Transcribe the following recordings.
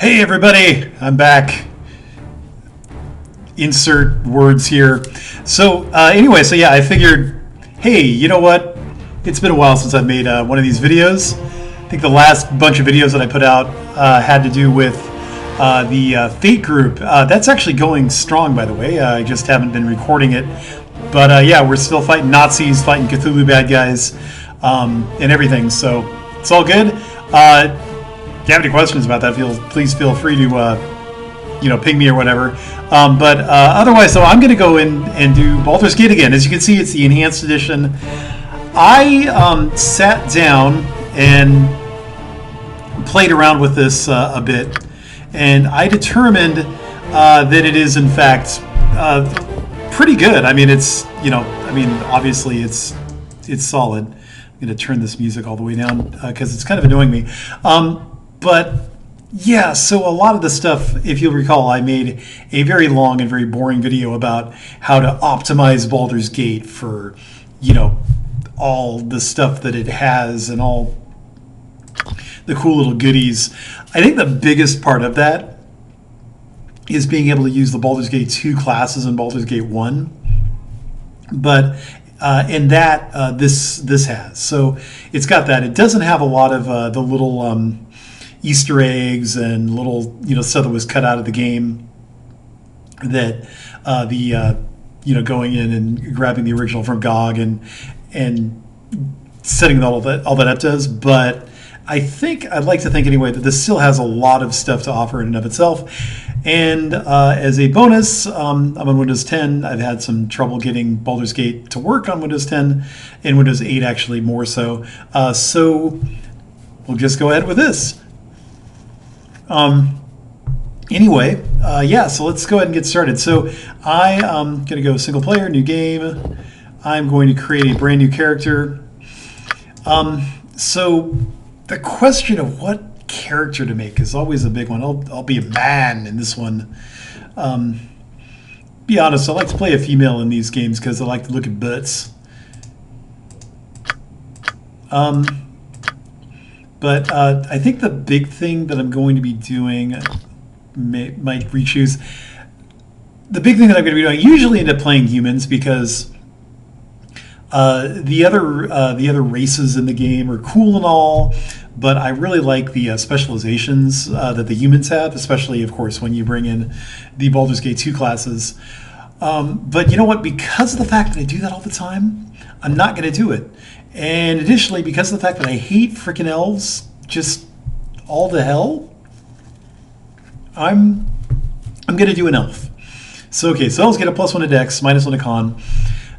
Hey everybody, I'm back. Insert words here. So yeah, I figured, hey, you know what? It's been a while since I've made one of these videos. I think the last bunch of videos that I put out had to do with the Fate group. That's actually going strong, by the way. I just haven't been recording it. But yeah, we're still fighting Nazis, fighting Cthulhu bad guys, and everything. So it's all good. If you have any questions about that, please feel free to ping me or whatever. But otherwise, though, I'm going to go in and do Baldur's Gate again. As you can see, it's the Enhanced Edition. I sat down and played around with this a bit, and I determined that it is, in fact, pretty good. I mean, obviously, it's solid. I'm going to turn this music all the way down because it's kind of annoying me. But yeah, so a lot of the stuff, if you'll recall, I made a very long and very boring video about how to optimize Baldur's Gate for, all the stuff that it has and all the cool little goodies. I think the biggest part of that is being able to use the Baldur's Gate 2 classes in Baldur's Gate 1. But in that, this has. So it's got that. It doesn't have a lot of the little Easter eggs and little stuff that was cut out of the game that going in and grabbing the original from GOG and setting all that up does. But I'd like to think anyway that this still has a lot of stuff to offer in and of itself. And as a bonus, I'm on Windows 10. I've had some trouble getting Baldur's Gate to work on Windows 10 and Windows 8 actually more so. So we'll just go ahead with this. So let's go ahead and get started. So I'm going to go single player, new game. I'm going to create a brand new character. So the question of what character to make is always a big one. I'll be a man in this one. Be honest, I like to play a female in these games because I like to look at butts. But I think the big thing that I'm going to be doing, might re-choose. The big thing that I'm going to be doing, I usually end up playing humans because the other races in the game are cool and all, but I really like the specializations that the humans have, especially, of course, when you bring in the Baldur's Gate 2 classes. But you know what? Because of the fact that I do that all the time, I'm not going to do it. And additionally, because of the fact that I hate freaking elves, just all to hell, I'm going to do an elf. So, okay, so elves get a +1 to dex, -1 to con.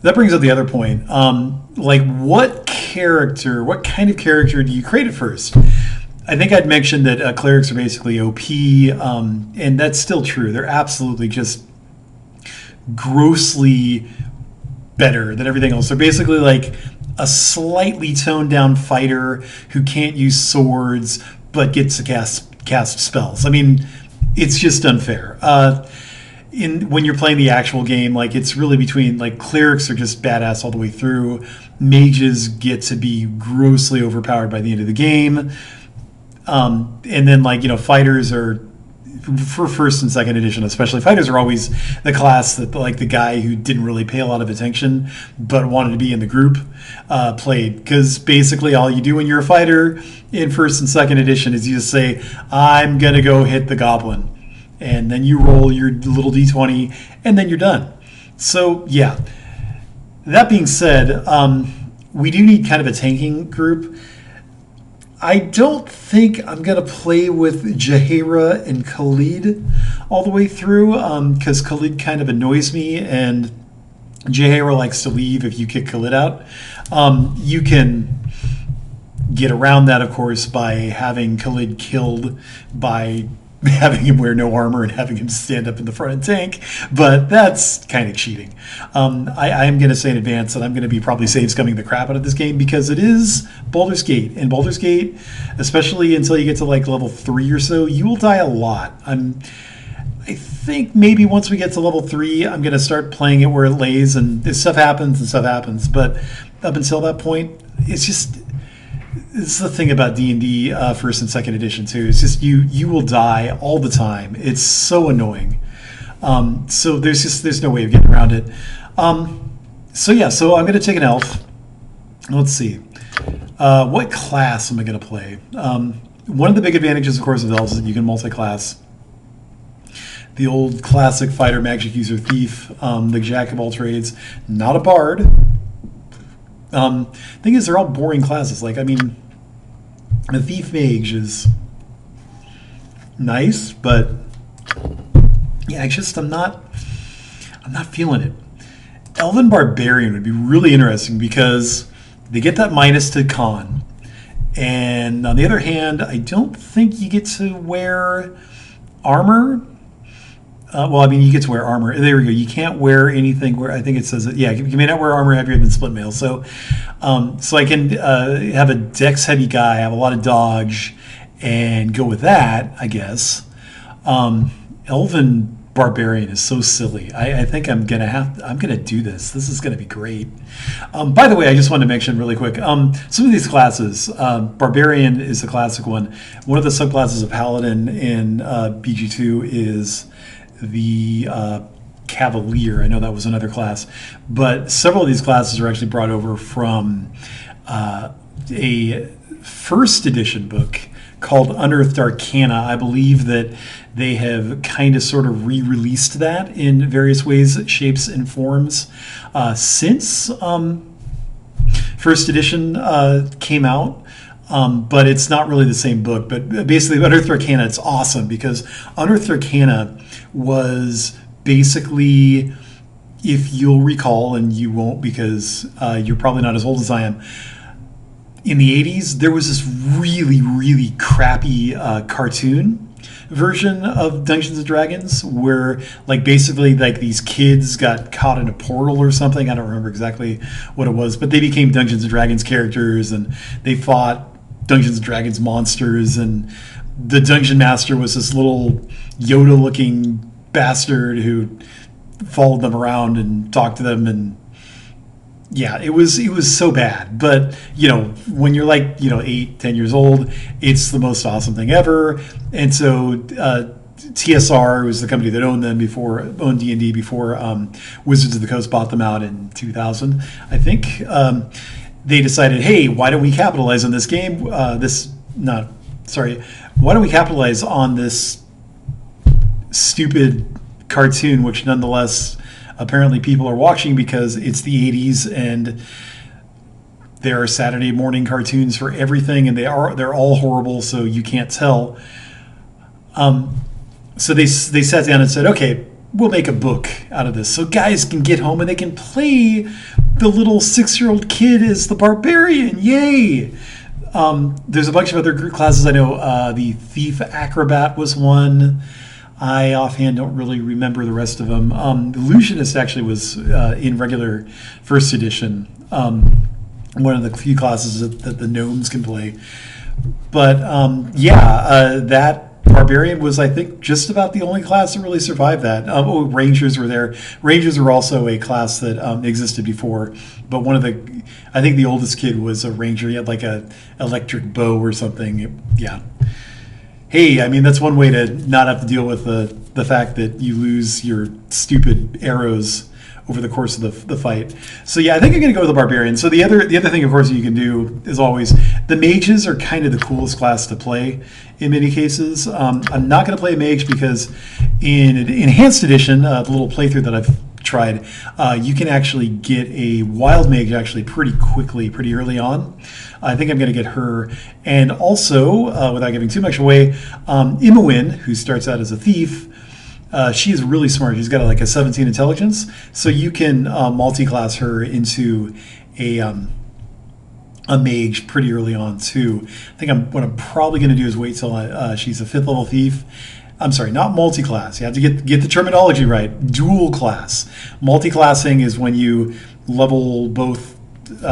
That brings up the other point. What kind of character do you create at first? I think I'd mentioned that clerics are basically OP, and that's still true. They're absolutely just grossly better than everything else. They're basically like a slightly toned down fighter who can't use swords but gets to cast spells. I mean, it's just unfair. When you're playing the actual game, it's really between clerics are just badass all the way through. Mages get to be grossly overpowered by the end of the game, and then fighters are, for first and second edition especially, fighters are always the class that the guy who didn't really pay a lot of attention but wanted to be in the group played, because basically all you do when you're a fighter in first and second edition is you just say, I'm gonna go hit the goblin, and then you roll your little d20 and then you're done. So yeah, that being said, we do need kind of a tanking group. I don't think I'm going to play with Jaheira and Khalid all the way through, because Khalid kind of annoys me, and Jaheira likes to leave if you kick Khalid out. You can get around that, of course, by having Khalid killed by having him wear no armor and having him stand up in the front and tank, but that's kind of cheating. I am going to say in advance that I'm going to be probably save-scumming the crap out of this game because it is Baldur's Gate. And Baldur's Gate, especially until you get to level 3 or so, you will die a lot. I think maybe once we get to level 3, I'm going to start playing it where it lays, and stuff happens, but up until that point, it's just This is the thing about D&D first and second edition too. It's just you will die all the time. It's so annoying. So there's no way of getting around it. So yeah, so I'm going to take an elf. Let's see. What class am I going to play? One of the big advantages, of course, of elves is that you can multi-class. The old classic fighter, magic user, thief, the jack of all trades. Not a bard. Thing is, they're all boring classes. Like, I mean, the thief mage is nice, but yeah, I'm not feeling it. Elven barbarian would be really interesting because they get that minus to con, and on the other hand, I don't think you get to wear armor. Well, I mean, you get to wear armor. There we go. You can't wear anything where I think it says that. Yeah, you may not wear armor after you've been split mail. So I can have a dex heavy guy, have a lot of dodge, and go with that, I guess. Elven barbarian is so silly. I think I'm gonna do this. This is gonna be great. By the way, I just wanted to mention really quick. Some of these classes, barbarian is the classic one. One of the subclasses of paladin in BG2 is the Cavalier. I know that was another class, but several of these classes are actually brought over from a first edition book called Unearthed Arcana. I believe that they have kind of sort of re-released that in various ways, shapes, and forms since first edition came out. But it's not really the same book. But basically, Unearthed Arcana, it's awesome because Unearthed Arcana was basically, if you'll recall, and you won't because you're probably not as old as I am, in the 80s, there was this really, really crappy cartoon version of Dungeons and Dragons where basically these kids got caught in a portal or something. I don't remember exactly what it was, but they became Dungeons and Dragons characters and they fought Dungeons and Dragons monsters, and the dungeon master was this little Yoda looking bastard who followed them around and talked to them, and yeah, it was so bad. But when you're 8-10 years old, it's the most awesome thing ever. And so TSR was the company that owned D&D before Wizards of the Coast bought them out in 2000, I think. They decided, hey, why don't we capitalize on this game? Why don't we capitalize on this stupid cartoon, which nonetheless apparently people are watching because it's the 80s and there are Saturday morning cartoons for everything, and they're all horrible, so you can't tell. So they sat down and said, okay, we'll make a book out of this so guys can get home and they can play the little 6-year-old kid as the barbarian. Yay! There's a bunch of other classes. I know the Thief Acrobat was one. I offhand don't really remember the rest of them. Illusionist actually was in regular first edition. One of the few classes that the gnomes can play. But that Barbarian was, I think, just about the only class that really survived that. Rangers were there. Rangers were also a class that existed before, but I think the oldest kid was a ranger. He had a electric bow or something. Yeah. Hey, I mean, that's one way to not have to deal with the fact that you lose your stupid arrows over the course of the fight. So yeah, I think I'm going to go with the Barbarian. So the other thing, of course, you can do is always, the mages are kind of the coolest class to play in many cases. I'm not going to play a mage because in Enhanced Edition, the little playthrough that I've tried, you can actually get a wild mage actually pretty quickly, pretty early on. I think I'm going to get her. And also, without giving too much away, Imowen, who starts out as a thief, she is really smart. She's got a 17 intelligence, so you can multi-class her into a mage pretty early on too. I think what I'm probably going to do is wait till she's a 5th level thief. I'm sorry, not multi-class. You have to get the terminology right. Dual class. Multi-classing is when you level both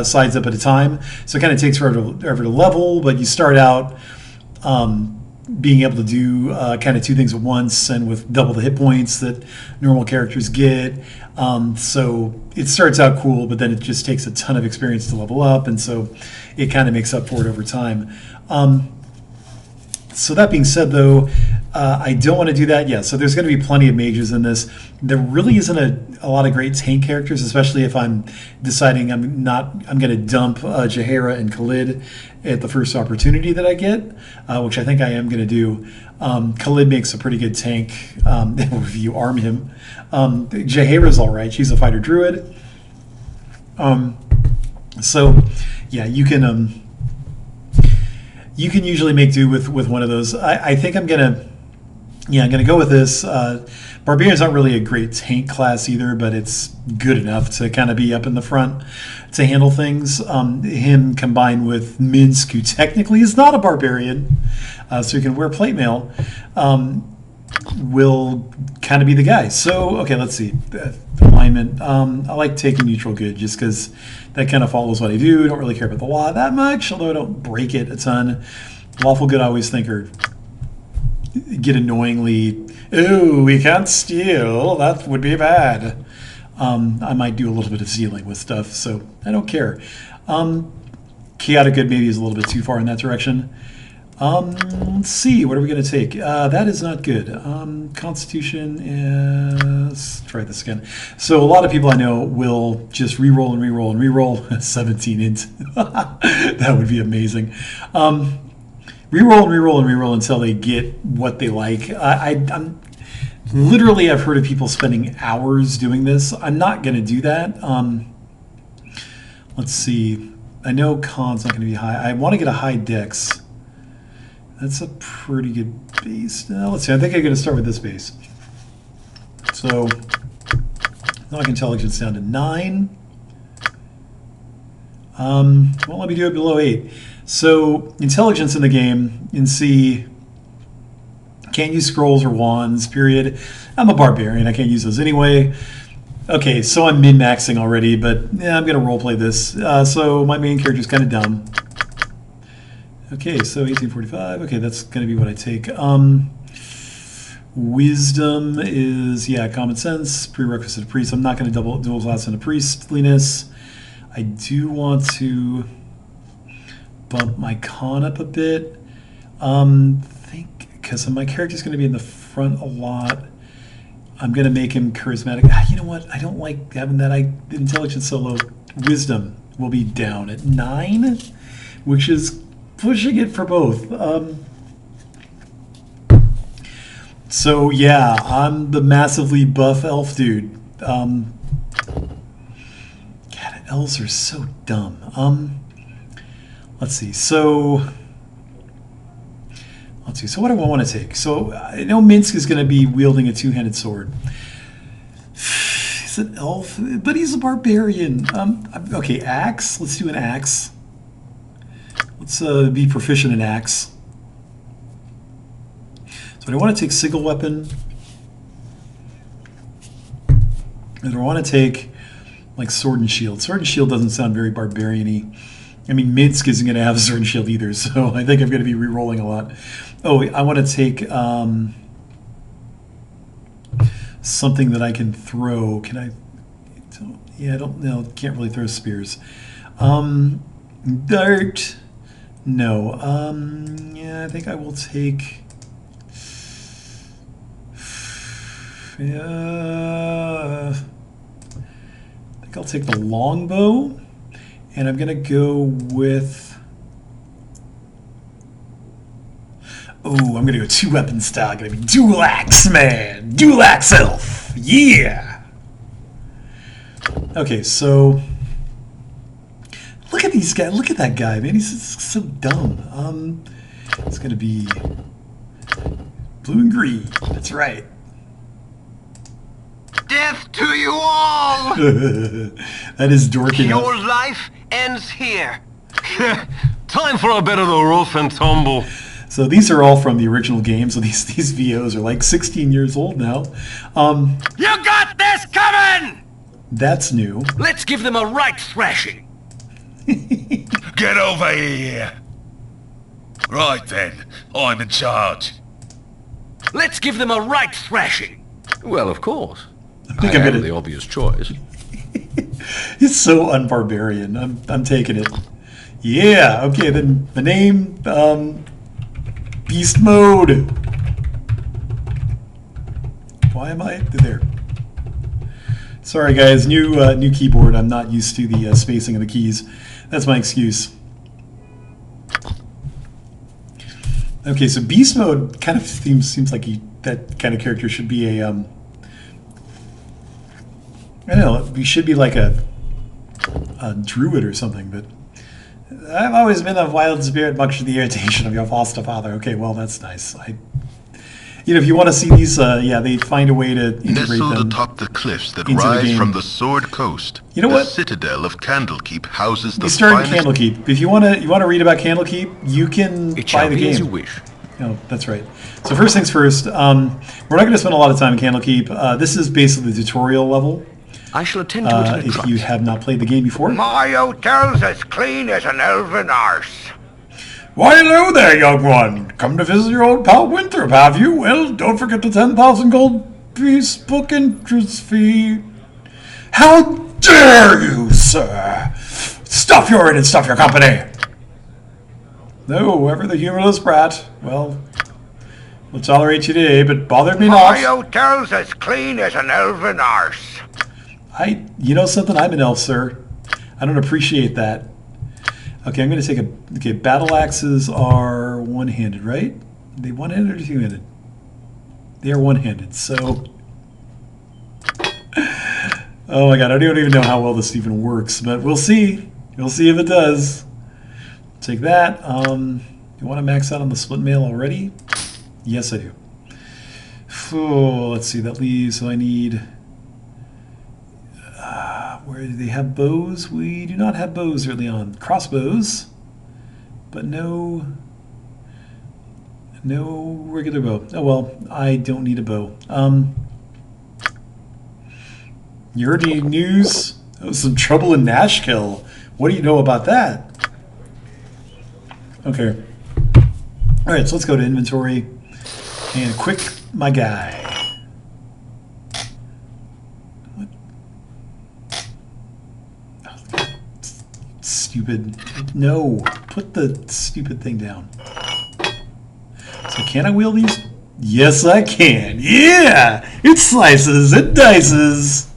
sides up at a time. So it kind of takes forever to level, but you start out being able to do kind of two things at once and with double the hit points that normal characters get. So it starts out cool, but then it just takes a ton of experience to level up, and so it kind of makes up for it over time. So that being said, though, I don't want to do that yet. So there's going to be plenty of mages in this. There really isn't a lot of great tank characters, especially if I'm deciding I'm going to dump Jaheira and Khalid at the first opportunity that I get, which I think I am going to do. Khalid makes a pretty good tank if you arm him. Jaheira's all right. She's a fighter druid. So yeah, you can usually make do with one of those. I think I'm gonna go with this. Barbarian's not really a great tank class either, but it's good enough to kind of be up in the front to handle things. Him combined with Minsk, who technically is not a barbarian, so he can wear plate mail, will kind of be the guy. So, okay, let's see. Alignment. I like taking neutral good just because that kind of follows what I do. I don't really care about the law that much, although I don't break it a ton. Lawful good I always think get annoyingly, ooh, we can't steal. That would be bad. I might do a little bit of sealing with stuff, so I don't care. Chaotic good maybe is a little bit too far in that direction. Let's see, what are we going to take? That is not good. Constitution is... Let's try this again. So a lot of people I know will just re-roll and re-roll and re-roll 17 int. That would be amazing. Re-roll and re-roll and re-roll until they get what they like. I'm literally, I've heard of people spending hours doing this. I'm not going to do that. Let's see. I know con's not going to be high. I want to get a high dex. That's a pretty good base. Let's see. I think I'm going to start with this base. So, knock intelligence down to 9. Won't let me do it below 8. So, intelligence in the game in C. Can't use scrolls or wands, period. I'm a barbarian. I can't use those anyway. Okay, so I'm min-maxing already, but yeah, I'm going to roleplay this. So, my main character is kind of dumb. Okay, so 1845. Okay, that's going to be what I take. Wisdom is, yeah, common sense, prerequisite of priest. I'm not going to dual class into priestliness. I do want to bump my con up a bit. Because my character's going to be in the front a lot. I'm going to make him charismatic. You know what? I don't like having that intelligence so low. Wisdom will be down at 9, which is pushing it for both. So yeah, I'm the massively buff elf dude. God, elves are so dumb. Let's see. So what do I want to take? So I know Minsk is going to be wielding a two-handed sword. He's an elf, but he's a barbarian. Okay, axe. Let's do an axe. Let's be proficient in axe. So do I want to take sigil weapon? Or do I want to take like sword and shield? Sword and shield doesn't sound very barbarian-y. I mean, Minsk isn't going to have a sword and shield either, so I think I'm going to be re-rolling a lot. Oh, I want to take something that I can throw. Can I? Yeah, I don't know. Can't really throw spears. Dart. No. Yeah, I think I will take. I think I'll take the longbow, and I'm gonna go with. Oh, I'm gonna go two-weapon style. Gonna be dual axe, man. Dual axe elf. Yeah. Okay, so. Look at these guys. Look at that guy, man. He's so dumb. It's going to be blue and green. That's right. Death to you all! That is dorky. Your life ends here. Time for a bit of the rough and tumble. So these are all from the original game. So these VOs are like 16 years old now. You got this coming! That's new. Let's give them a right thrashing. Get over here. Right then, I'm in charge. Let's give them a right thrashing. Well, of course. I think I'm am gonna- the obvious choice. It's so unbarbarian. I'm taking it. Yeah. Okay. Then the name, Beast Mode. Why am I there? Sorry, guys. New keyboard. I'm not used to the spacing of the keys. That's my excuse. Okay, so Beast Mode kind of seems like that kind of character should be a I don't know. He should be like a druid or something. But I've always been a wild spirit, much to the irritation of your foster father. Okay, well that's nice. If you want to see these, they find a way to integrate Nestled them. atop the cliffs that into the rise game. from the Sword Coast, You know the what? citadel of Candlekeep houses the We started finest... Candlekeep. If you want to read about Candlekeep, you can It buy shall the be as you game. wish. Oh, that's right. So first things first, we're not going to spend a lot of time in Candlekeep. This is basically the tutorial level. I shall attend to it in a If trot. you have not played the game before. My hotel's as clean as an elven arse. Why, hello there, young one. Come to visit your old pal Winthrop, have you? Well, don't forget the 10,000 gold piece book interest fee. How dare you, sir? Stuff your in and stuff your company. No, ever the humorless brat. Well, we'll tolerate you today, but bothered me My not. hotel's as clean as an elven arse. You know something? I'm an elf, sir. I don't appreciate that. Okay, I'm going to take okay, battle axes are one-handed, right? Are they one-handed or two-handed? They are one-handed, so... Oh my god, I don't even know how well this even works, but we'll see. We'll see if it does. Take that. You want to max out on the split mail already? Yes, I do. Let's see, that leaves, so I need... where do they have bows? We do not have bows early on. Crossbows, but no regular bow. Oh well, I don't need a bow. You heard any news? Oh, some trouble in Nashville. What do you know about that? Okay. All right, so let's go to inventory and equip my guy. Stupid. No. Put the stupid thing down. So can I wheel these? Yes, I can. Yeah! It slices. It dices.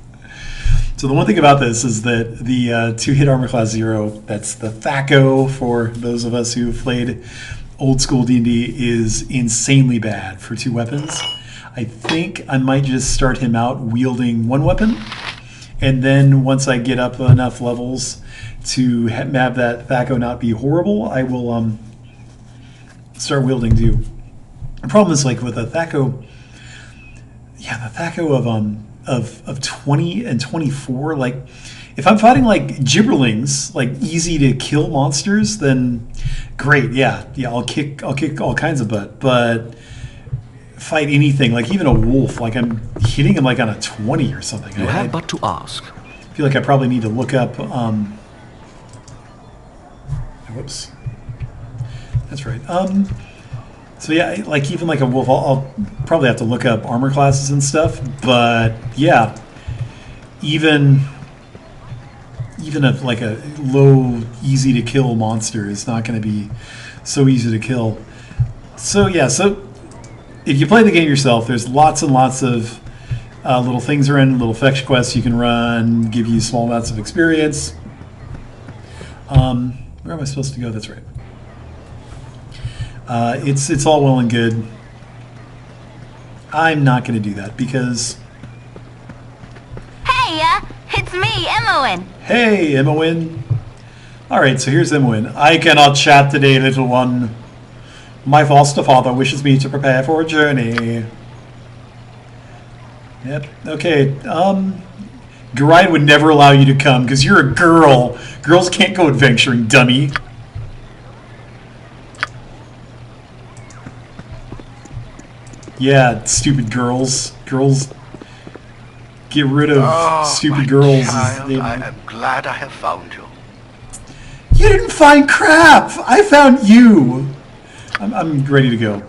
So the one thing about this is that the 2-hit armor class 0, that's the THAC0 for those of us who have played old school D&D, is insanely bad for 2 weapons. I think I might just start him out wielding 1 weapon. And then once I get up enough levels to have that THAC0 not be horrible, I will start wielding 2. The problem is, like, with a THAC0, the THAC0 of 20 and 24, like, if I'm fighting, like, gibberlings, like, easy to kill monsters, then great, yeah, I'll kick all kinds of butt, but fight anything, like even a wolf, like I'm hitting him like on a 20 or something. You have but to ask. I feel like I probably need to look up, whoops. That's right. So yeah, like even like a wolf, I'll probably have to look up armor classes and stuff, but yeah, even like a low, easy to kill monster is not going to be so easy to kill. So yeah, so if you play the game yourself, there's lots and lots of little things around, little fetch quests you can run, give you small amounts of experience. Where am I supposed to go? That's right. It's all well and good. I'm not going to do that because... Hey, it's me, Emowyn. Hey, Emowyn. Alright, so here's Emowyn. I cannot chat today, little one. My foster father wishes me to prepare for a journey. Yep, okay. Garion would never allow you to come because you're a girl. Girls can't go adventuring, dummy. Yeah, stupid girls. Girls... Get rid of stupid girls. Child, I am glad I have found you. You didn't find crap! I found you! I'm ready to go.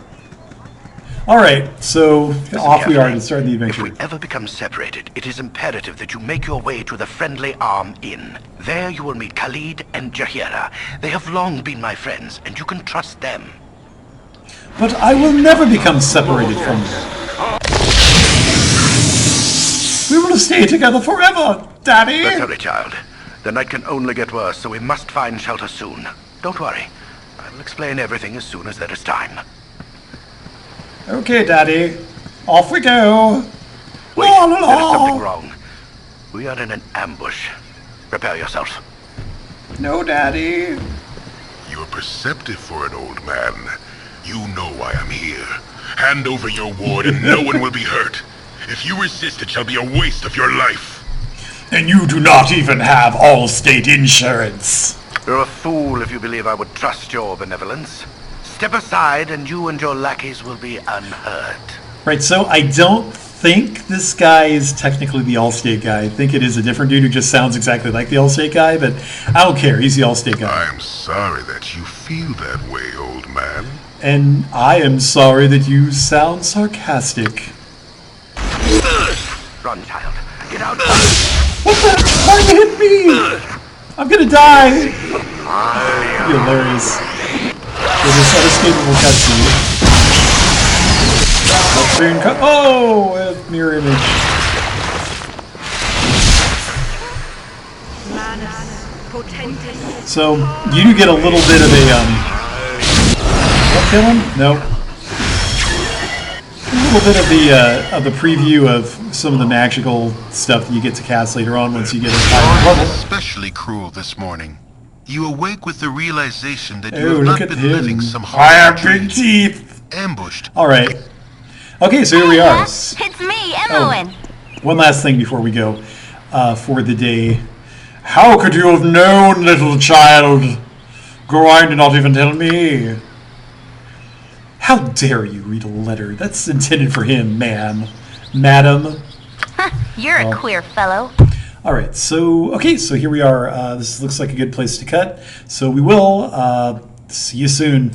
All right, so off we are to start the If adventure. we ever become separated, it is imperative that you make your way to the Friendly Arm Inn. There you will meet Khalid and Jahira. They have long been my friends, and you can trust them. But I will never become separated from you. We will stay together forever, Daddy. Let's hurry, child. The night can only get worse, so we must find shelter soon. Don't worry. I'll explain everything as soon as there is time. Okay, Daddy. Off we go. Wait, La, la, la. there is something wrong. We are in an ambush. Prepare yourself. No, Daddy. You're perceptive for an old man. You know why I'm here. Hand over your ward and no one will be hurt. If you resist, it shall be a waste of your life. And you do not even have all-state insurance. You're a fool if you believe I would trust your benevolence. Step aside and you and your lackeys will be unhurt. Right, so I don't think this guy is technically the Allstate guy. I think it is a different dude who just sounds exactly like the Allstate guy, but I don't care. He's the Allstate guy. I'm sorry that you feel that way, old man. And I am sorry that you sound sarcastic. Run, child. Get out. What the? Why you hit me? I'm gonna die. You're hilarious. With this unescapable cutscene. Cutscene cut. Oh, a mirror image. So you do get a little bit of a What kill him? Nope. A little bit of the preview of some of the magical stuff that you get to cast later on once you get a higher You're level. especially cruel this morning. You awake with the realization that you Oh, have look not at been him. living some I have horrible big dreams. teeth. Ambushed. All right. Okay, so here we are. It's me, Emmoen. One last thing before we go for the day. How could you have known, little child? Grind did not even tell me. How dare you read a letter? That's intended for him, ma'am. Madam. You're a queer fellow. All right, so here we are. This looks like a good place to cut. So we will see you soon.